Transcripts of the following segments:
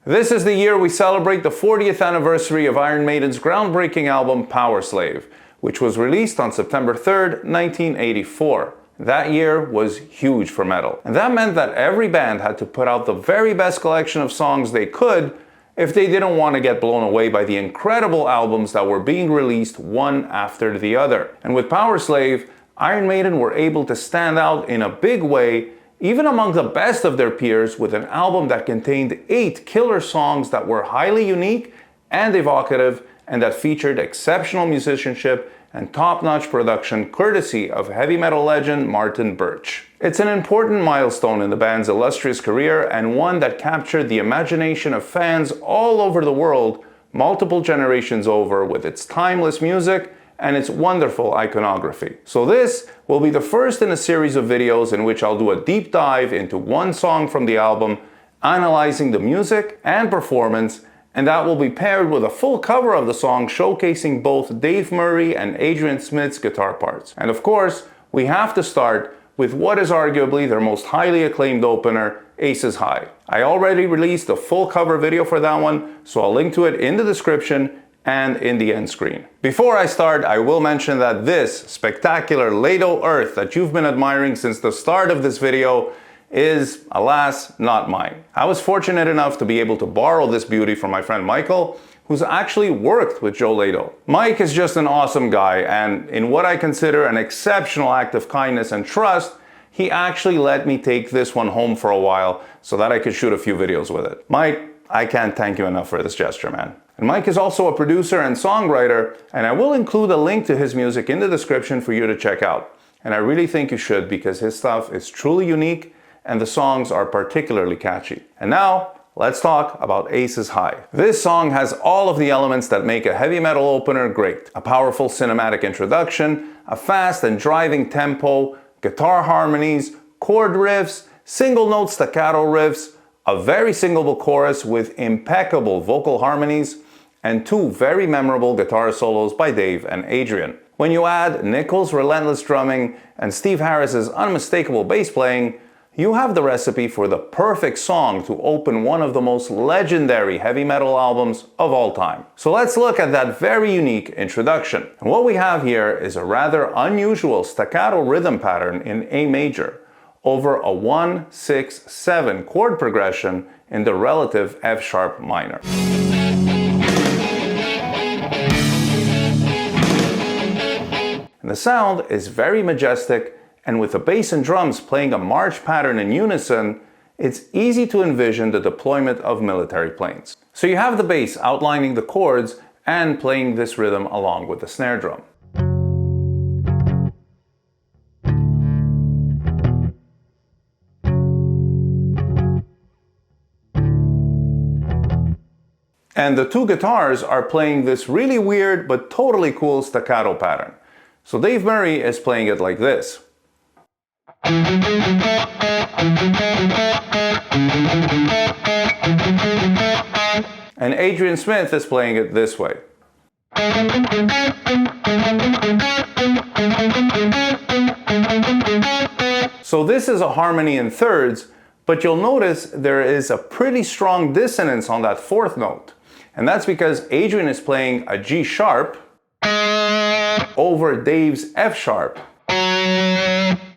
This is the year we celebrate the 40th anniversary of Iron Maiden's groundbreaking album Powerslave, which was released on September 3rd, 1984. That year was huge for metal, and that meant that every band had to put out the very best collection of songs they could if they didn't want to get blown away by the incredible albums that were being released one after the other. And with Powerslave, Iron Maiden were able to stand out in a big way, even among the best of their peers, with an album that contained 8 killer songs that were highly unique and evocative, and that featured exceptional musicianship and top-notch production courtesy of heavy metal legend Martin Birch. It's an important milestone in the band's illustrious career, and one that captured the imagination of fans all over the world, multiple generations over, with its timeless music and its wonderful iconography. So this will be the first in a series of videos in which I'll do a deep dive into one song from the album, analyzing the music and performance, and that will be paired with a full cover of the song showcasing both Dave Murray and Adrian Smith's guitar parts. And of course, we have to start with what is arguably their most highly acclaimed opener, Aces High. I already released a full cover video for that one, so I'll link to it in the description and in the end screen. Before I start, I will mention that this spectacular Lado Earth that you've been admiring since the start of this video is, alas, not mine. I was fortunate enough to be able to borrow this beauty from my friend Michael, who's actually worked with Joe Lado. Mike is just an awesome guy, and in what I consider an exceptional act of kindness and trust, he actually let me take this one home for a while so that I could shoot a few videos with it. Mike, I can't thank you enough for this gesture, man. And Mike is also a producer and songwriter, and I will include a link to his music in the description for you to check out. And I really think you should, because his stuff is truly unique and the songs are particularly catchy. And now, let's talk about Aces High. This song has all of the elements that make a heavy metal opener great. A powerful cinematic introduction, a fast and driving tempo, guitar harmonies, chord riffs, single note staccato riffs, a very singable chorus with impeccable vocal harmonies, and 2 very memorable guitar solos by Dave and Adrian. When you add Nickel's relentless drumming and Steve Harris's unmistakable bass playing, you have the recipe for the perfect song to open one of the most legendary heavy metal albums of all time. So let's look at that very unique introduction. And what we have here is a rather unusual staccato rhythm pattern in A major over a 1-6-7 chord progression in the relative F sharp minor. And the sound is very majestic, and with the bass and drums playing a march pattern in unison, it's easy to envision the deployment of military planes. So you have the bass outlining the chords and playing this rhythm along with the snare drum. And the 2 guitars are playing this really weird but totally cool staccato pattern. So Dave Murray is playing it like this. And Adrian Smith is playing it this way. So this is a harmony in thirds, but you'll notice there is a pretty strong dissonance on that 4th note. And that's because Adrian is playing a G sharp over Dave's F sharp,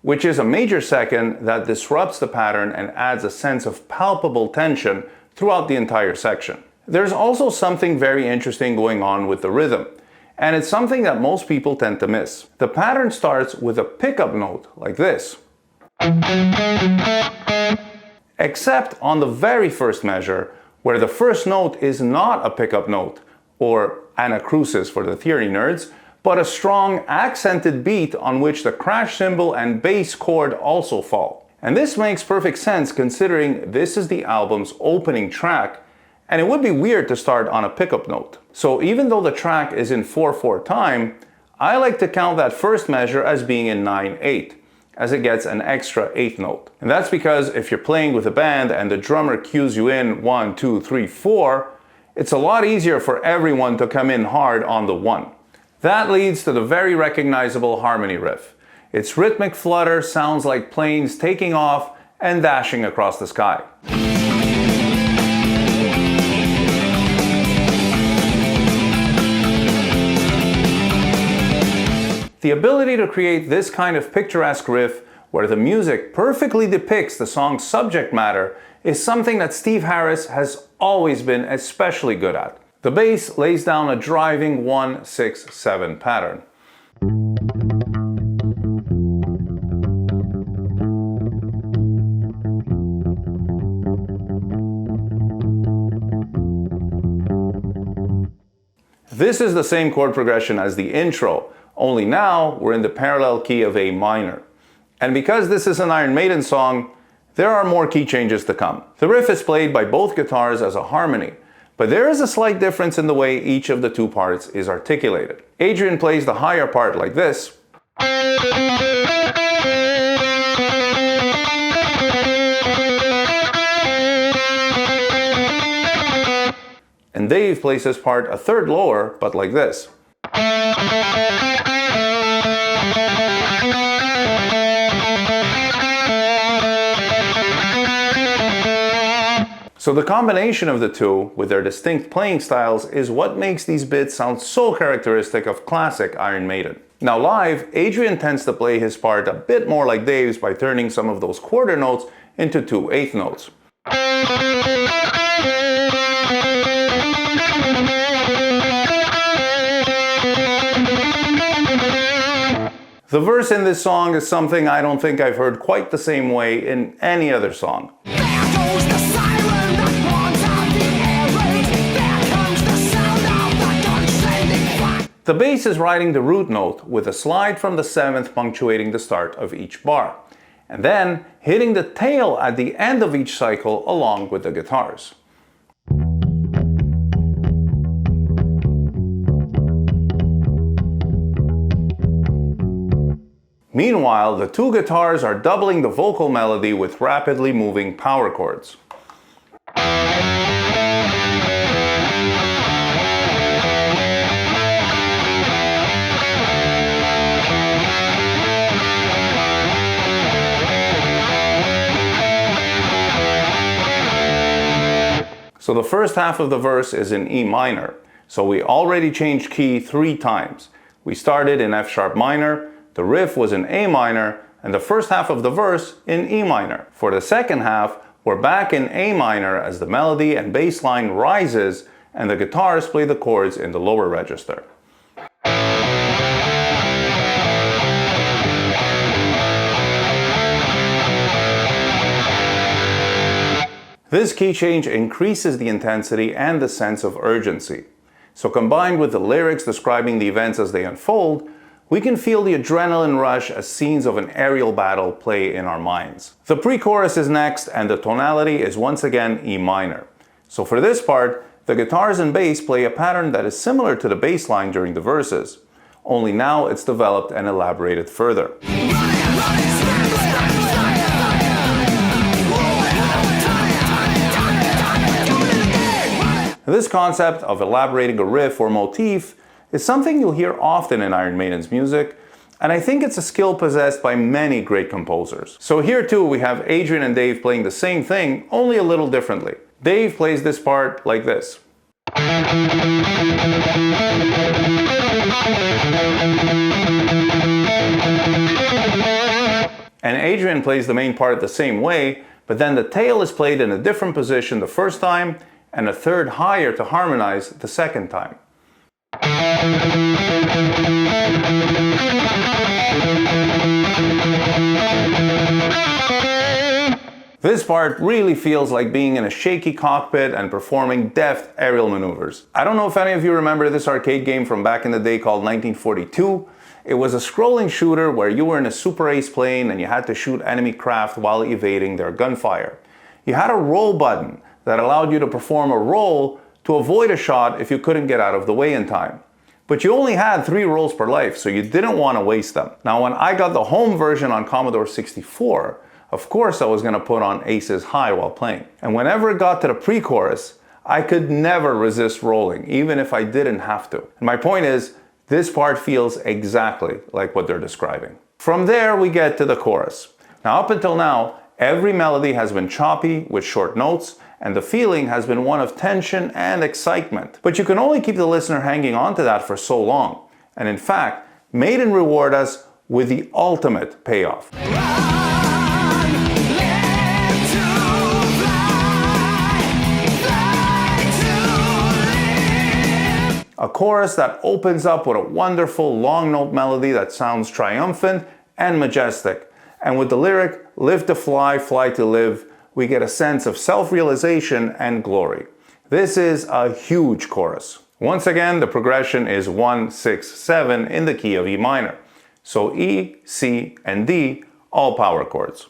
which is a major second that disrupts the pattern and adds a sense of palpable tension throughout the entire section. There's also something very interesting going on with the rhythm, and it's something that most people tend to miss. The pattern starts with a pickup note like this, except on the very first measure, where the first note is not a pickup note, or anacrusis for the theory nerds, but a strong accented beat on which the crash cymbal and bass chord also fall. And this makes perfect sense considering this is the album's opening track, and it would be weird to start on a pickup note. So even though the track is in 4/4 time, I like to count that first measure as being in 9/8, as it gets an extra 8th note. And that's because if you're playing with a band and the drummer cues you in 1, 2, 3, 4, it's a lot easier for everyone to come in hard on the 1. That leads to the very recognizable harmony riff. Its rhythmic flutter sounds like planes taking off and dashing across the sky. The ability to create this kind of picturesque riff where the music perfectly depicts the song's subject matter is something that Steve Harris has always been especially good at. The bass lays down a driving 1-6-7 pattern. This is the same chord progression as the intro, only now we're in the parallel key of A minor. And because this is an Iron Maiden song, there are more key changes to come. The riff is played by both guitars as a harmony, but there is a slight difference in the way each of the two parts is articulated. Adrian plays the higher part like this, and Dave plays his part a third lower, but like this. So the combination of the two, with their distinct playing styles, is what makes these bits sound so characteristic of classic Iron Maiden. Now live, Adrian tends to play his part a bit more like Dave's by turning some of those quarter notes into 2/8 notes. The verse in this song is something I don't think I've heard quite the same way in any other song. The bass is riding the root note with a slide from the 7th punctuating the start of each bar, and then hitting the tail at the end of each cycle along with the guitars. Meanwhile, the two guitars are doubling the vocal melody with rapidly moving power chords. So the first half of the verse is in E minor, so we already changed key 3 times. We started in F sharp minor, the riff was in A minor, and the first half of the verse in E minor. For the second half, we're back in A minor as the melody and bass line rises and the guitars play the chords in the lower register. This key change increases the intensity and the sense of urgency. So combined with the lyrics describing the events as they unfold, we can feel the adrenaline rush as scenes of an aerial battle play in our minds. The pre-chorus is next, and the tonality is once again E minor. So for this part, the guitars and bass play a pattern that is similar to the bass line during the verses, only now it's developed and elaborated further. This concept of elaborating a riff or motif is something you'll hear often in Iron Maiden's music, and I think it's a skill possessed by many great composers. So here too we have Adrian and Dave playing the same thing, only a little differently. Dave plays this part like this. And Adrian plays the main part the same way, but then the tail is played in a different position the first time, and a third higher to harmonize the second time. This part really feels like being in a shaky cockpit and performing deft aerial maneuvers. I don't know if any of you remember this arcade game from back in the day called 1942. It was a scrolling shooter where you were in a Super Ace plane and you had to shoot enemy craft while evading their gunfire. You had a roll button that allowed you to perform a roll to avoid a shot if you couldn't get out of the way in time. But you only had 3 rolls per life, so you didn't want to waste them. Now when I got the home version on Commodore 64, of course I was going to put on Aces High while playing. And whenever it got to the pre-chorus, I could never resist rolling, even if I didn't have to. And my point is, this part feels exactly like what they're describing. From there we get to the chorus. Now up until now, every melody has been choppy with short notes, and the feeling has been one of tension and excitement. But you can only keep the listener hanging on to that for so long. And in fact, Maiden reward us with the ultimate payoff. A chorus that opens up with a wonderful long note melody that sounds triumphant and majestic. And with the lyric, live to fly, fly to live, we get a sense of self-realization and glory. This is a huge chorus. Once again, the progression is 1, 6, 7 in the key of E minor. So E, C, and D, all power chords.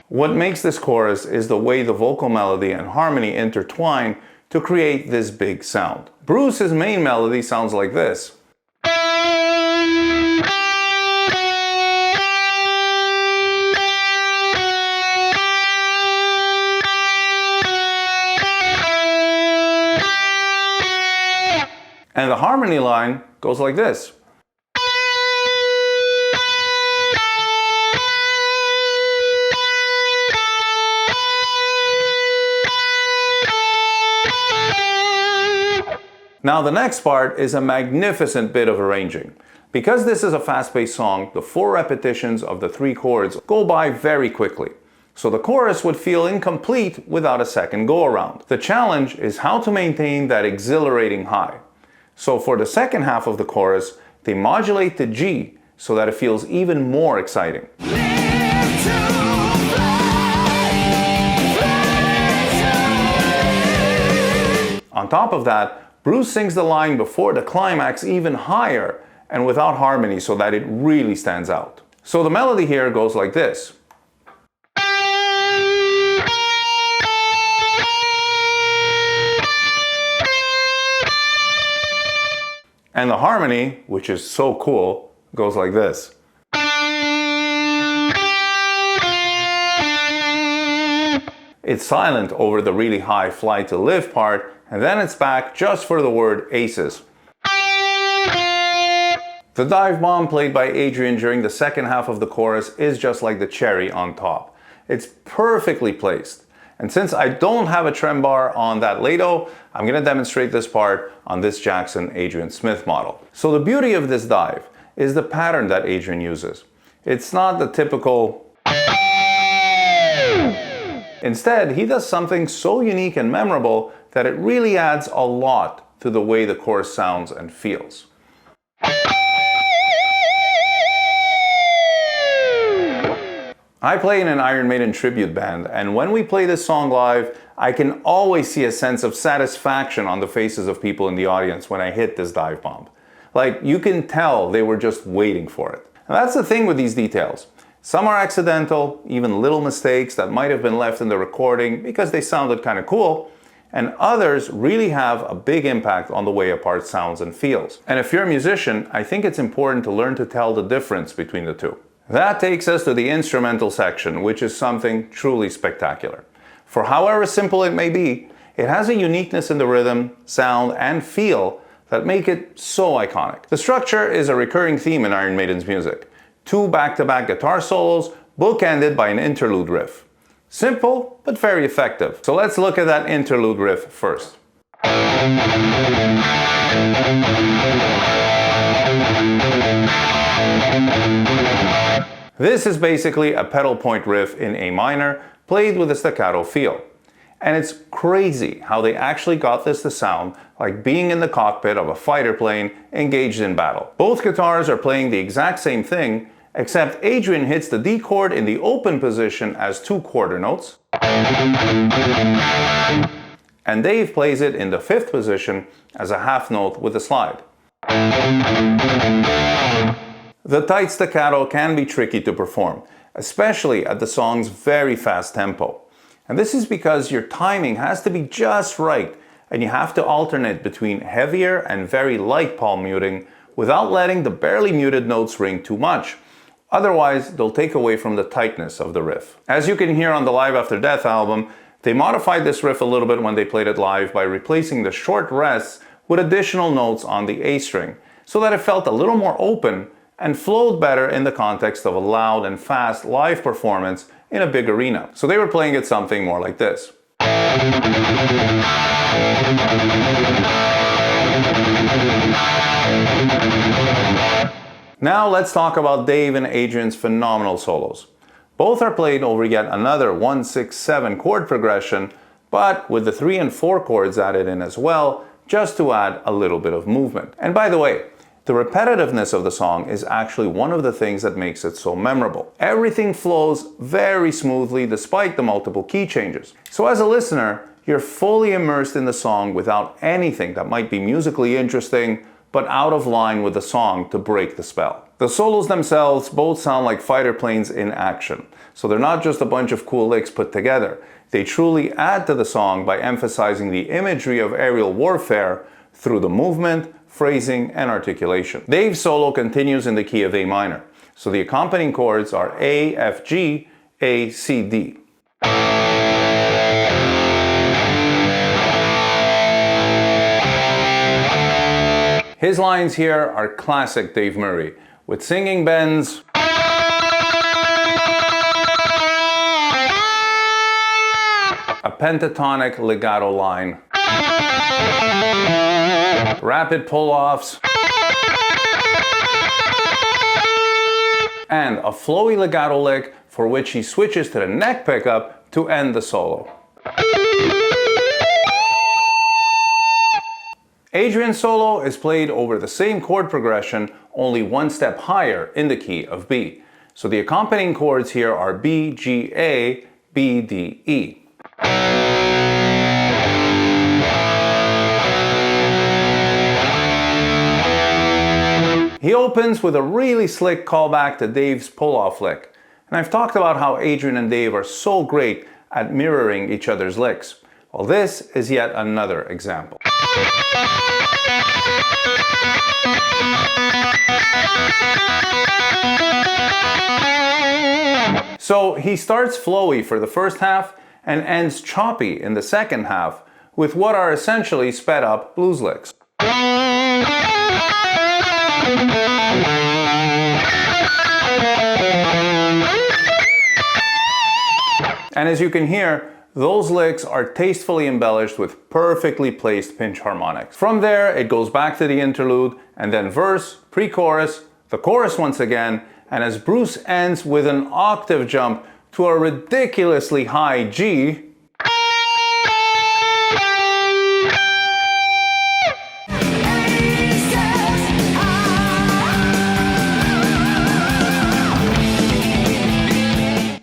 What makes this chorus is the way the vocal melody and harmony intertwine to create this big sound. Bruce's main melody sounds like this. And the harmony line goes like this. Now the next part is a magnificent bit of arranging. Because this is a fast-paced song, the 4 repetitions of the 3 chords go by very quickly. So the chorus would feel incomplete without a second go-around. The challenge is how to maintain that exhilarating high. So for the second half of the chorus, they modulate to G so that it feels even more exciting. On top of that, Bruce sings the line before the climax even higher and without harmony so that it really stands out. So the melody here goes like this. And the harmony, which is so cool, goes like this. It's silent over the really high fly to live part, and then it's back just for the word aces. The dive bomb played by Adrian during the second half of the chorus is just like the cherry on top. It's perfectly placed. And since I don't have a trem bar on that Lado, I'm going to demonstrate this part on this Jackson Adrian Smith model. So the beauty of this dive is the pattern that Adrian uses. It's not the typical... Instead, he does something so unique and memorable that it really adds a lot to the way the chorus sounds and feels. I play in an Iron Maiden tribute band, and when we play this song live, I can always see a sense of satisfaction on the faces of people in the audience when I hit this dive bomb. Like, you can tell they were just waiting for it. And that's the thing with these details. Some are accidental, even little mistakes that might have been left in the recording because they sounded kind of cool, and others really have a big impact on the way a part sounds and feels. And if you're a musician, I think it's important to learn to tell the difference between the two. That takes us to the instrumental section, which is something truly spectacular. For however simple it may be, it has a uniqueness in the rhythm, sound, and feel that make it so iconic. The structure is a recurring theme in Iron Maiden's music. 2 back-to-back guitar solos, bookended by an interlude riff. Simple, but very effective. So let's look at that interlude riff first. This is basically a pedal point riff in A minor, played with a staccato feel. And it's crazy how they actually got this to sound like being in the cockpit of a fighter plane engaged in battle. Both guitars are playing the exact same thing, except Adrian hits the D chord in the open position as 2 quarter notes, and Dave plays it in the 5th position as a half note with a slide. The tight staccato can be tricky to perform, especially at the song's very fast tempo. And this is because your timing has to be just right, and you have to alternate between heavier and very light palm muting without letting the barely muted notes ring too much. Otherwise, they'll take away from the tightness of the riff. As you can hear on the Live After Death album, they modified this riff a little bit when they played it live by replacing the short rests with additional notes on the A string, so that it felt a little more open and flowed better in the context of a loud and fast live performance in a big arena. So they were playing it something more like this. Now let's talk about Dave and Adrian's phenomenal solos. Both are played over yet another 1-6-7 chord progression, but with the 3 and 4 chords added in as well, just to add a little bit of movement. And by the way, the repetitiveness of the song is actually one of the things that makes it so memorable. Everything flows very smoothly despite the multiple key changes. So as a listener, you're fully immersed in the song without anything that might be musically interesting, but out of line with the song to break the spell. The solos themselves both sound like fighter planes in action. So they're not just a bunch of cool licks put together. They truly add to the song by emphasizing the imagery of aerial warfare through the movement, phrasing, and articulation. Dave's solo continues in the key of A minor. So the accompanying chords are A, F, G, A, C, D. His lines here are classic Dave Murray, with singing bends, a pentatonic legato line, rapid pull-offs, and a flowy legato lick for which he switches to the neck pickup to end the solo. Adrian's solo is played over the same chord progression, only one step higher in the key of B. So the accompanying chords here are B, G, A, B, D, E. He opens with a really slick callback to Dave's pull-off lick. And I've talked about how Adrian and Dave are so great at mirroring each other's licks. Well, this is yet another example. So he starts flowy for the first half and ends choppy in the second half with what are essentially sped up blues licks. And as you can hear, those licks are tastefully embellished with perfectly placed pinch harmonics. From there, it goes back to the interlude, and then verse, pre-chorus, the chorus once again, and as Bruce ends with an octave jump to a ridiculously high G,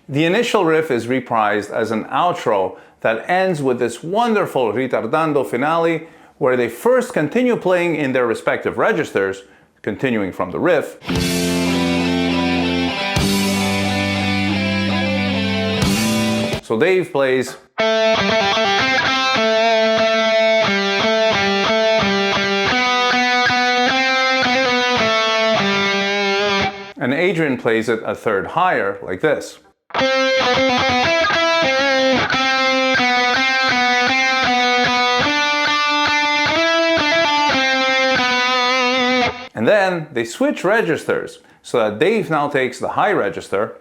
the initial riff is reprised as an outro that ends with this wonderful ritardando finale where they first continue playing in their respective registers, continuing from the riff, so Dave plays, and Adrian plays it a third higher, like this. And then they switch registers so that Dave now takes the high register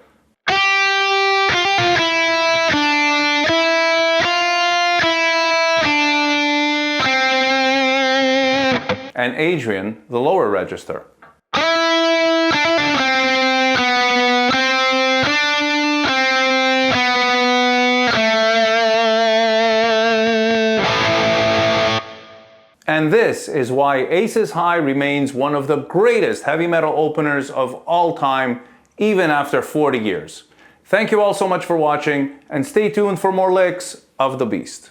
and Adrian the lower register. And this is why Aces High remains one of the greatest heavy metal openers of all time, even after 40 years. Thank you all so much for watching, and stay tuned for more licks of the beast.